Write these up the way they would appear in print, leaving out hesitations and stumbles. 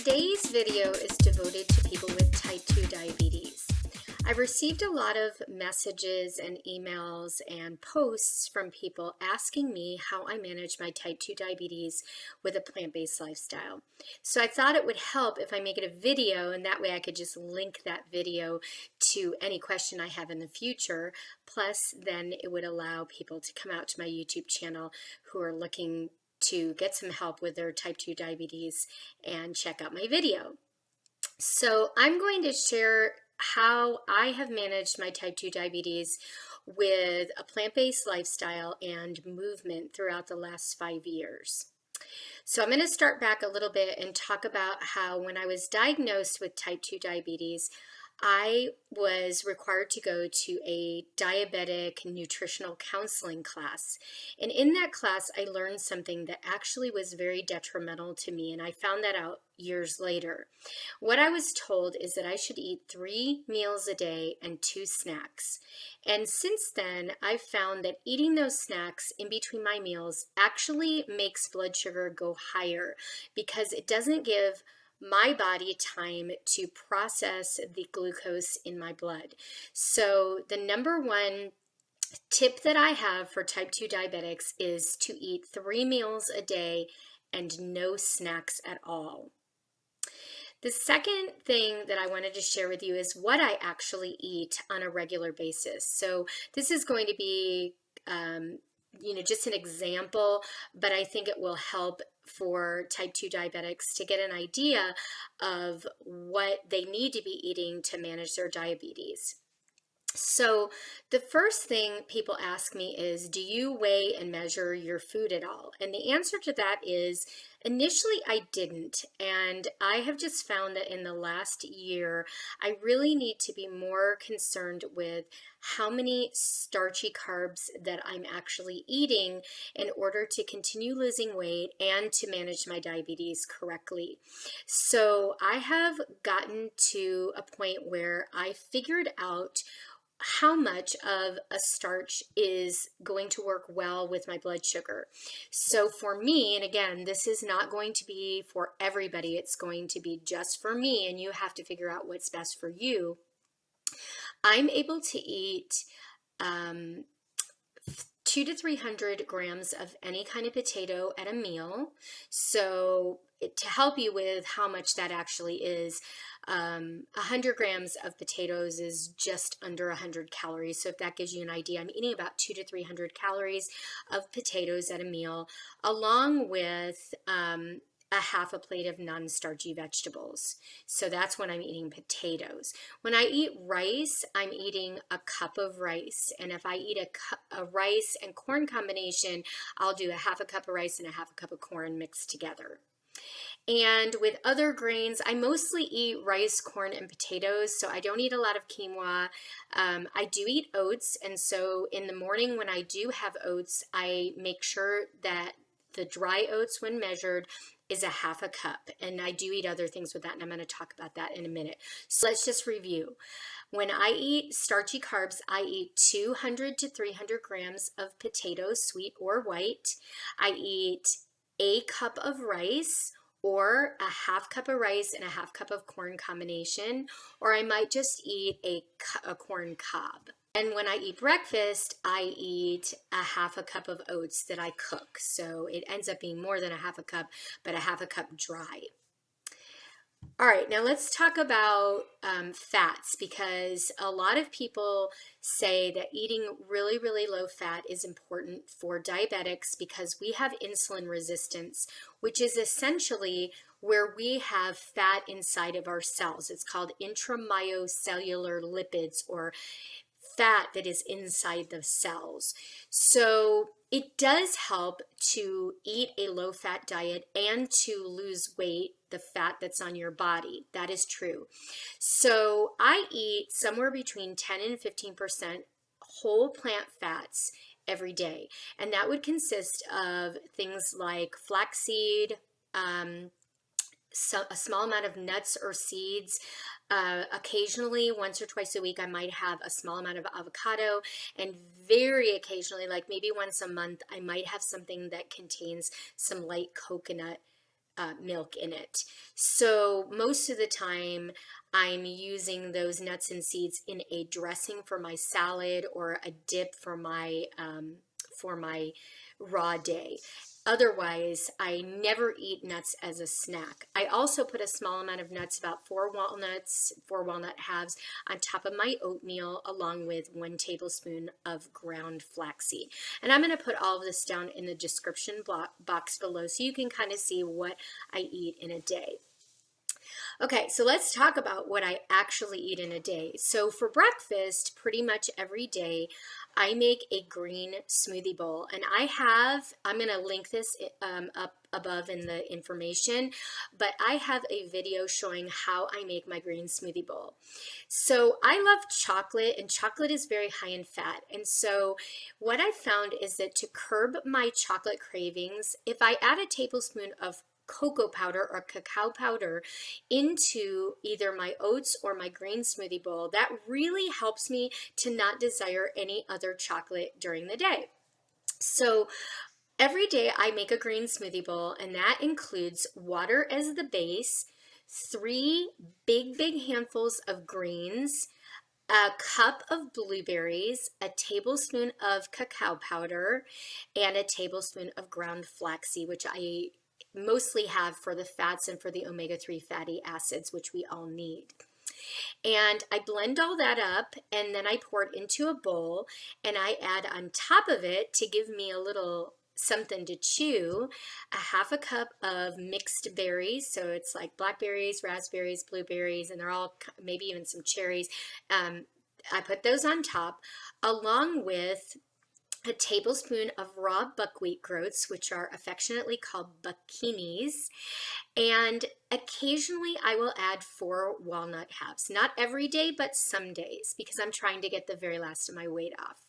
Today's video is devoted to people with type 2 diabetes. I've received a lot of messages and emails and posts from people asking me how I manage my type 2 diabetes with a plant-based lifestyle. So I thought it would help if I make it a video, and that way I could just link that video to any question I have in the future. Plus, then it would allow people to come out to my YouTube channel who are looking to get some help with their type 2 diabetes and check out my video. So I'm going to share how I have managed my type 2 diabetes with a plant-based lifestyle and movement throughout the last 5 years. So I'm going to start back a little bit and talk about how when I was diagnosed with type 2 diabetes, I was required to go to a diabetic nutritional counseling class. And in that class, I learned something that actually was very detrimental to me, and I found that out years later. What I was told is that I should eat 3 meals a day and 2 snacks. And since then, I've found that eating those snacks in between my meals actually makes blood sugar go higher because it doesn't give my body time to process the glucose in my blood. So the number one tip that I have for type 2 diabetics is to eat 3 meals a day and no snacks at all. The second thing that I wanted to share with you is what I actually eat on a regular basis. So this is going to be just an example, but I think it will help for type 2 diabetics to get an idea of what they need to be eating to manage their diabetes. So the first thing people ask me is, do you weigh and measure your food at all? And the answer to that is, initially I didn't. And I have just found that in the last year, I really need to be more concerned with how many starchy carbs that I'm actually eating in order to continue losing weight and to manage my diabetes correctly. So I have gotten to a point where I figured out how much of a starch is going to work well with my blood sugar. So for me, and again, this is not going to be for everybody, it's going to be just for me, and you have to figure out what's best for you. I'm able to eat 200 to 300 grams of any kind of potato at a meal. So to help you with how much that actually is, 100 grams of potatoes is just under 100 calories. So if that gives you an idea, I'm eating about 200 to 300 calories of potatoes at a meal, along with a half a plate of non-starchy vegetables. So that's when I'm eating potatoes. When I eat rice, I'm eating a cup of rice. And if I eat a rice and corn combination, I'll do a half a cup of rice and a half a cup of corn mixed together. And with other grains, I mostly eat rice, corn, and potatoes, so I don't eat a lot of quinoa. I do eat oats, and so in the morning when I do have oats, I make sure that the dry oats, when measured, is a half a cup. And I do eat other things with that, and I'm going to talk about that in a minute. So let's just review. When I eat starchy carbs, I eat 200 to 300 grams of potatoes, sweet or white. I eat a cup of rice, or a half cup of rice and a half cup of corn combination, or I might just eat a corn cob. And when I eat breakfast, I eat a half a cup of oats that I cook. So it ends up being more than a half a cup, but a half a cup dry. All right, now let's talk about fats, because a lot of people say that eating really, really low fat is important for diabetics because we have insulin resistance, which is essentially where we have fat inside of our cells. It's called intramyocellular lipids, or fat that is inside the cells. So it does help to eat a low-fat diet and to lose weight, the fat that's on your body. That is true. So I eat somewhere between 10 and 15% whole plant fats every day. And that would consist of things like flaxseed, a small amount of nuts or seeds. Occasionally, once or twice a week, I might have a small amount of avocado, and very occasionally, like maybe once a month, I might have something that contains some light coconut milk in it. So most of the time I'm using those nuts and seeds in a dressing for my salad or a dip for my raw day. Otherwise, I never eat nuts as a snack. I also put a small amount of nuts, about 4 walnuts, 4 walnut halves, on top of my oatmeal, along with 1 tablespoon of ground flaxseed. And I'm going to put all of this down in the description box below so you can kind of see what I eat in a day. Okay, so let's talk about what I actually eat in a day. So for breakfast, pretty much every day, I make a green smoothie bowl. And I'm going to link this up above in the information, but I have a video showing how I make my green smoothie bowl. So I love chocolate, and chocolate is very high in fat. And so what I found is that to curb my chocolate cravings, if I add a tablespoon of cocoa powder or cacao powder into either my oats or my green smoothie bowl, that really helps me to not desire any other chocolate during the day. So every day I make a green smoothie bowl, and that includes water as the base, 3 big handfuls of greens, a cup of blueberries, a tablespoon of cacao powder, and a tablespoon of ground flaxseed, which I mostly have for the fats and for the omega-3 fatty acids, which we all need. And I blend all that up, and then I pour it into a bowl, and I add on top of it, to give me a little something to chew, a 1/2 cup of mixed berries. So it's like blackberries, raspberries, blueberries, and they're all, maybe even some cherries. I put those on top, along with a tablespoon of raw buckwheat groats, which are affectionately called buckinis, and occasionally I will add 4 walnut halves. Not every day, but some days, because I'm trying to get the very last of my weight off.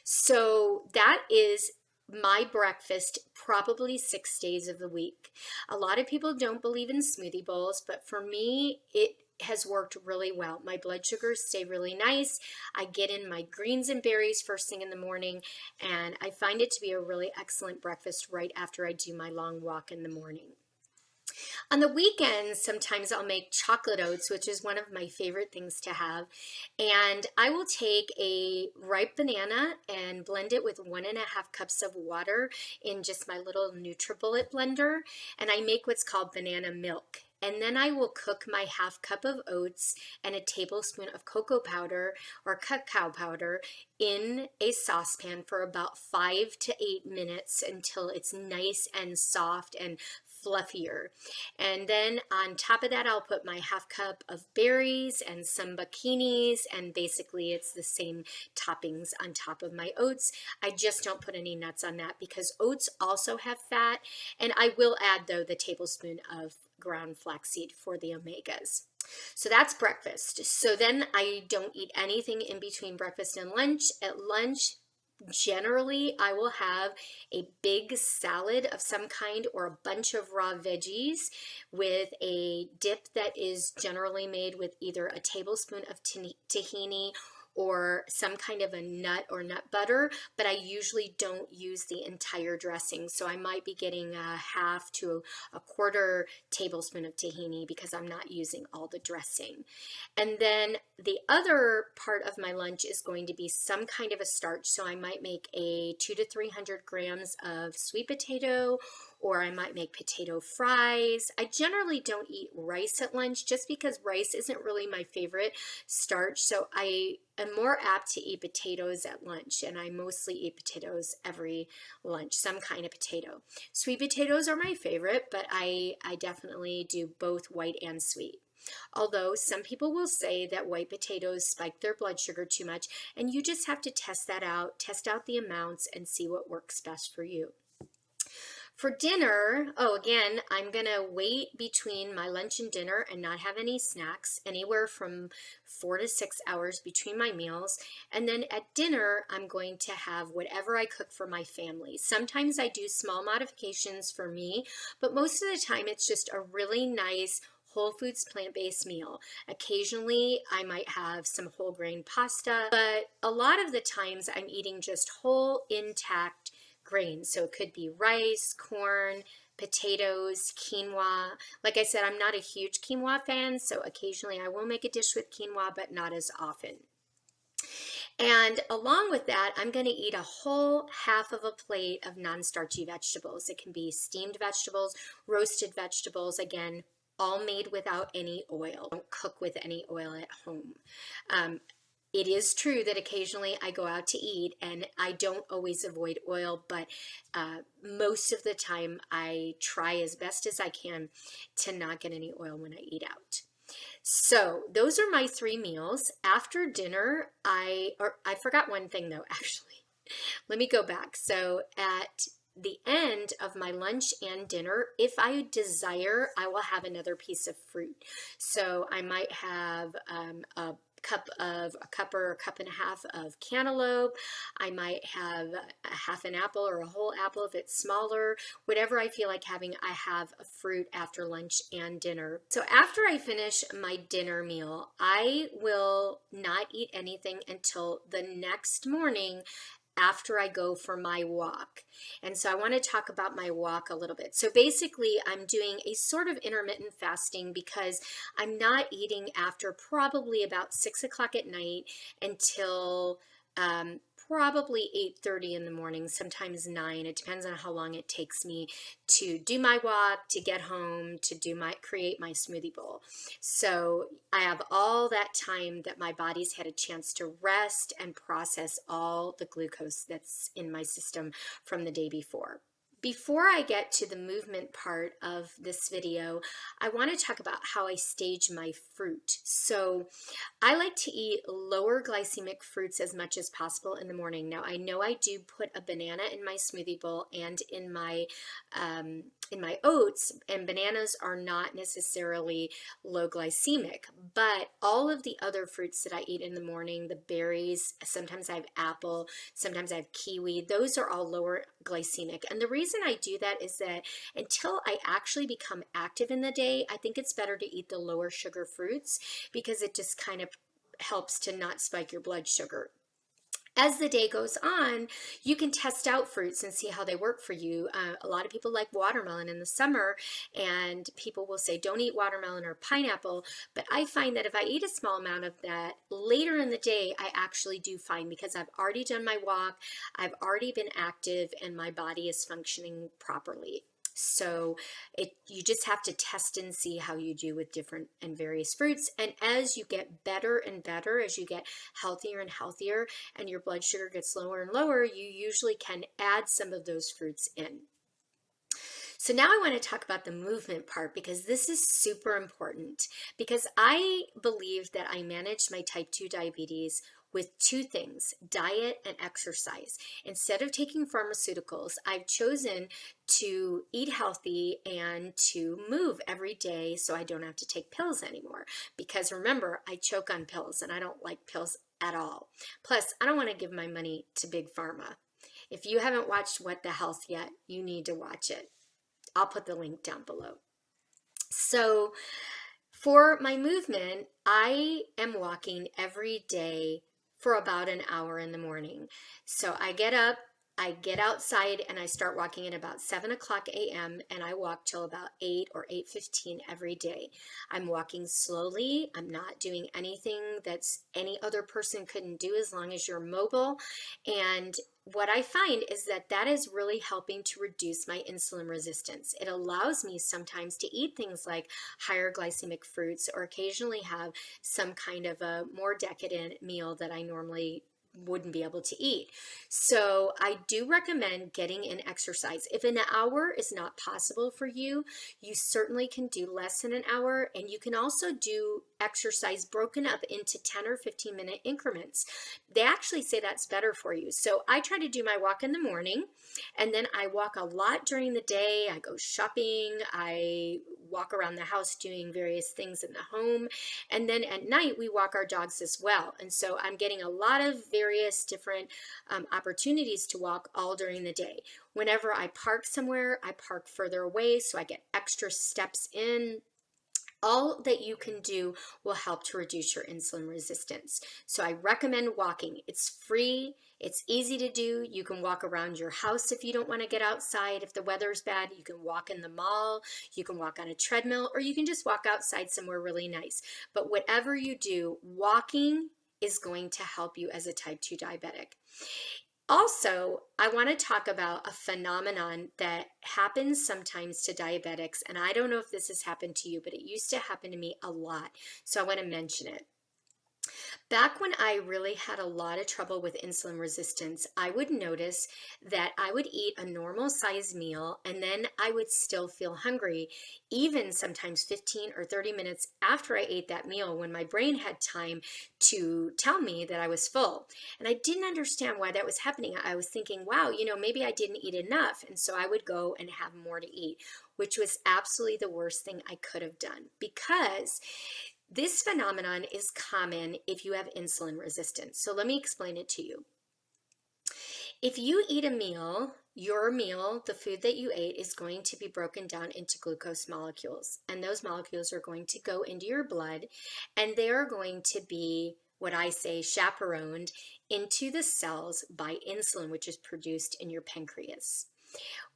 So that is my breakfast probably 6 days of the week. A lot of people don't believe in smoothie bowls, but for me, it has worked really well. My blood sugars stay really nice. I get in my greens and berries first thing in the morning, and I find it to be a really excellent breakfast right after I do my long walk in the morning. On the weekends, sometimes I'll make chocolate oats, which is one of my favorite things to have. And I will take a ripe banana and blend it with 1½ cups of water in just my little NutriBullet blender. And I make what's called banana milk. And then I will cook my 1/2 cup of oats and a tablespoon of cocoa powder or cacao powder in a saucepan for about 5 to 8 minutes until it's nice and soft and fluffier. And then on top of that, I'll put my 1/2 cup of berries and some buckinis, and basically it's the same toppings on top of my oats. I just don't put any nuts on that because oats also have fat, and I will add, though, the tablespoon of ground flaxseed for the omegas. So that's breakfast. So then I don't eat anything in between breakfast and lunch. At lunch, generally, I will have a big salad of some kind or a bunch of raw veggies with a dip that is generally made with either a tablespoon of tahini or some kind of a nut or nut butter, but I usually don't use the entire dressing. So I might be getting a 1/2 to a 1/4 tablespoon of tahini because I'm not using all the dressing. And then the other part of my lunch is going to be some kind of a starch. So I might make a 200 to 300 grams of sweet potato, or I might make potato fries. I generally don't eat rice at lunch just because rice isn't really my favorite starch. So I am more apt to eat potatoes at lunch, and I mostly eat potatoes every lunch, some kind of potato. Sweet potatoes are my favorite, but I definitely do both white and sweet. Although some people will say that white potatoes spike their blood sugar too much, and you just have to test that out, test out the amounts, and see what works best for you. For dinner, again, I'm going to wait between my lunch and dinner and not have any snacks, anywhere from 4 to 6 hours between my meals. And then at dinner, I'm going to have whatever I cook for my family. Sometimes I do small modifications for me, but most of the time it's just a really nice whole foods plant-based meal. Occasionally I might have some whole grain pasta, but a lot of the times I'm eating just whole intact grains. So it could be rice, corn, potatoes, quinoa. Like I said, I'm not a huge quinoa fan, so occasionally I will make a dish with quinoa, but not as often. And along with that, I'm going to eat a whole half of a plate of non-starchy vegetables. It can be steamed vegetables, roasted vegetables, again, all made without any oil. Don't cook with any oil at home. It is true that occasionally I go out to eat and I don't always avoid oil, but most of the time I try as best as I can to not get any oil when I eat out. So those are my 3 meals. After dinner, I forgot one thing though, actually. Let me go back. So at the end of my lunch and dinner, if I desire, I will have another piece of fruit. So I might have a cup or a cup and a half of cantaloupe. I might have a half an apple or a whole apple if it's smaller. Whatever I feel like having, I have a fruit after lunch and dinner. So after I finish my dinner meal, I will not eat anything until the next morning after I go for my walk. And so I want to talk about my walk a little bit. So basically, I'm doing a sort of intermittent fasting because I'm not eating after probably about 6 o'clock at night until probably 8:30 in the morning, sometimes 9. It depends on how long it takes me to do my walk, to get home, to create my smoothie bowl. So I have all that time that my body's had a chance to rest and process all the glucose that's in my system from the day before. Before I get to the movement part of this video, I want to talk about how I stage my fruit. So I like to eat lower glycemic fruits as much as possible in the morning. Now, I know I do put a banana in my smoothie bowl and in my oats, and bananas are not necessarily low glycemic, but all of the other fruits that I eat in the morning, the berries, sometimes I have apple, sometimes I have kiwi, those are all lower glycemic. And the reason I do that is that until I actually become active in the day, I think it's better to eat the lower sugar fruits because it just kind of helps to not spike your blood sugar. As the day goes on, you can test out fruits and see how they work for you. A lot of people like watermelon in the summer, and people will say, don't eat watermelon or pineapple. But I find that if I eat a small amount of that, later in the day, I actually do fine because I've already done my walk, I've already been active, and my body is functioning properly. So you just have to test and see how you do with different and various fruits. And as you get better and better, as you get healthier and healthier, and your blood sugar gets lower and lower, you usually can add some of those fruits in. So now I want to talk about the movement part because this is super important because I believe that I managed my type 2 diabetes with 2 things, diet and exercise. Instead of taking pharmaceuticals, I've chosen to eat healthy and to move every day so I don't have to take pills anymore. Because remember, I choke on pills and I don't like pills at all. Plus, I don't want to give my money to Big Pharma. If you haven't watched What the Health yet, you need to watch it. I'll put the link down below. So for my movement, I am walking every day for about an hour in the morning. So I get up, I get outside, and I start walking at about 7 o'clock a.m. and I walk till about 8 or 8:15 every day. I'm walking slowly. I'm not doing anything that's any other person couldn't do as long as you're mobile. And what I find is that that is really helping to reduce my insulin resistance. It allows me sometimes to eat things like higher glycemic fruits or occasionally have some kind of a more decadent meal that I normally wouldn't be able to eat. So I do recommend getting in exercise. If an hour is not possible for you, you certainly can do less than an hour, and you can also do exercise broken up into 10 or 15 minute increments. They actually say that's better for you. So I try to do my walk in the morning, and then I walk a lot during the day. I go shopping, I walk around the house doing various things in the home, and then at night we walk our dogs as well. And so I'm getting a lot of various different opportunities to walk all during the day. Whenever I park somewhere, I park further away so I get extra steps in. All that you can do will help to reduce your insulin resistance. So I recommend walking. It's free, it's easy to do. You can walk around your house if you don't want to get outside. If the weather's bad, you can walk in the mall, you can walk on a treadmill, or you can just walk outside somewhere really nice. But whatever you do, walking is going to help you as a type 2 diabetic. Also, I want to talk about a phenomenon that happens sometimes to diabetics, and I don't know if this has happened to you, but it used to happen to me a lot, so I want to mention it. Back when I really had a lot of trouble with insulin resistance, I would notice that I would eat a normal size meal and then I would still feel hungry, even sometimes 15 or 30 minutes after I ate that meal when my brain had time to tell me that I was full. And I didn't understand why that was happening. I was thinking, wow, maybe I didn't eat enough. And so I would go and have more to eat, which was absolutely the worst thing I could have done, because this phenomenon is common if you have insulin resistance. So let me explain it to you. If you eat a meal, your meal, the food that you ate, is going to be broken down into glucose molecules. And those molecules are going to go into your blood, and they are going to be, what I say, chaperoned into the cells by insulin, which is produced in your pancreas.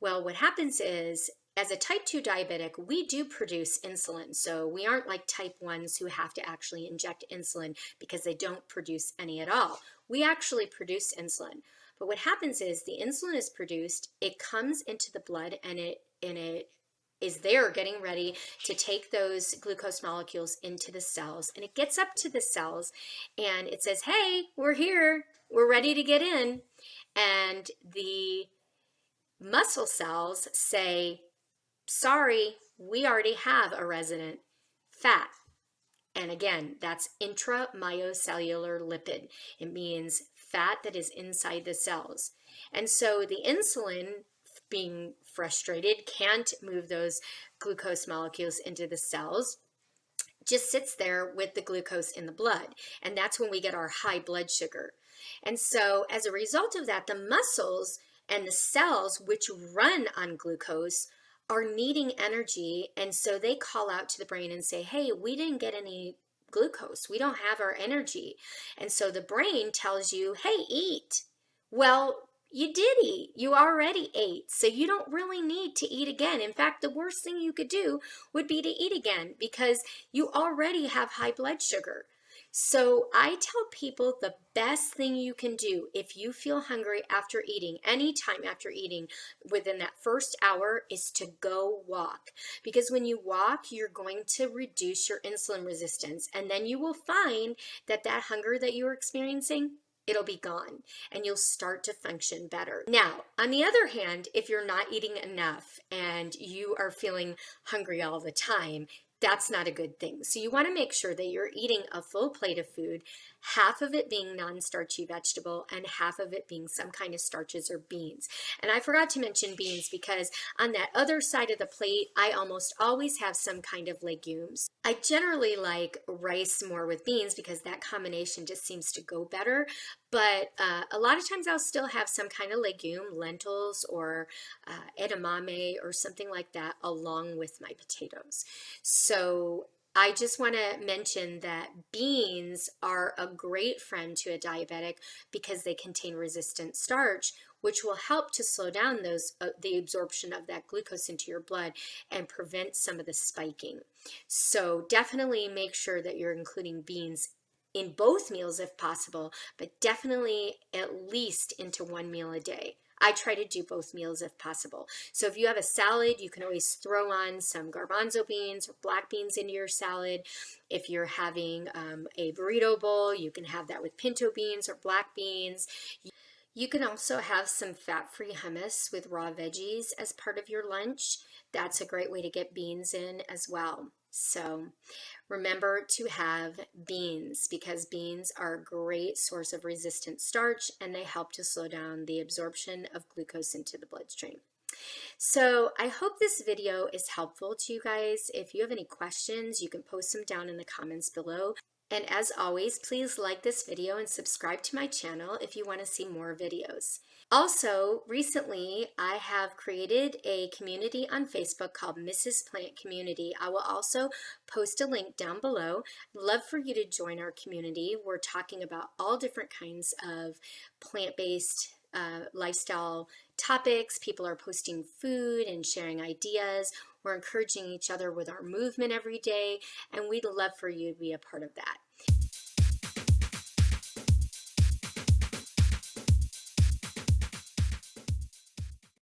Well, what happens is, as a type 2 diabetic, we do produce insulin. So we aren't like type 1s who have to actually inject insulin because they don't produce any at all. We actually produce insulin. But what happens is the insulin is produced, it comes into the blood, and it is there getting ready to take those glucose molecules into the cells. And it gets up to the cells and it says, hey, we're here, we're ready to get in. And the muscle cells say, sorry, we already have a resident fat. And again, that's intramyocellular lipid. It means fat that is inside the cells. And so the insulin, being frustrated, can't move those glucose molecules into the cells, just sits there with the glucose in the blood. And that's when we get our high blood sugar. And so as a result of that, the muscles and the cells which run on glucose are needing energy. And so they call out to the brain and say, hey, we didn't get any glucose. We don't have our energy. And so the brain tells you, hey, eat. Well, you did eat. You already ate. So you don't really need to eat again. In fact, the worst thing you could do would be to eat again because you already have high blood sugar. So I tell people the best thing you can do if you feel hungry after eating, anytime after eating within that first hour, is to go walk. Because when you walk, you're going to reduce your insulin resistance. And then you will find that that hunger that you're experiencing, it'll be gone and you'll start to function better. Now, on the other hand, if you're not eating enough and you are feeling hungry all the time, that's not a good thing. So you want to make sure that you're eating a full plate of food, half of it being non-starchy vegetable and half of it being some kind of starches or beans. And I forgot to mention beans because on that other side of the plate, I almost always have some kind of legumes. I generally like rice more with beans because that combination just seems to go better. But a lot of times I'll still have some kind of legume, lentils or edamame or something like that along with my potatoes. So I just want to mention that beans are a great friend to a diabetic because they contain resistant starch, which will help to slow down the absorption of that glucose into your blood and prevent some of the spiking. So definitely make sure that you're including beans in both meals if possible, but definitely at least into one meal a day. I try to do both meals if possible. So if you have a salad, you can always throw on some garbanzo beans or black beans into your salad. If you're having a burrito bowl, you can have that with pinto beans or black beans. You can also have some fat-free hummus with raw veggies as part of your lunch. That's a great way to get beans in as well. So remember to have beans because beans are a great source of resistant starch and they help to slow down the absorption of glucose into the bloodstream. So I hope this video is helpful to you guys. If you have any questions, you can post them down in the comments below. And as always, please like this video and subscribe to my channel if you want to see more videos. Also, recently I have created a community on Facebook called Mrs. Plant Community. I will also post a link down below. I'd love for you to join our community. We're talking about all different kinds of plant-based lifestyle topics. People are posting food and sharing ideas. We're encouraging each other with our movement every day, and we'd love for you to be a part of that.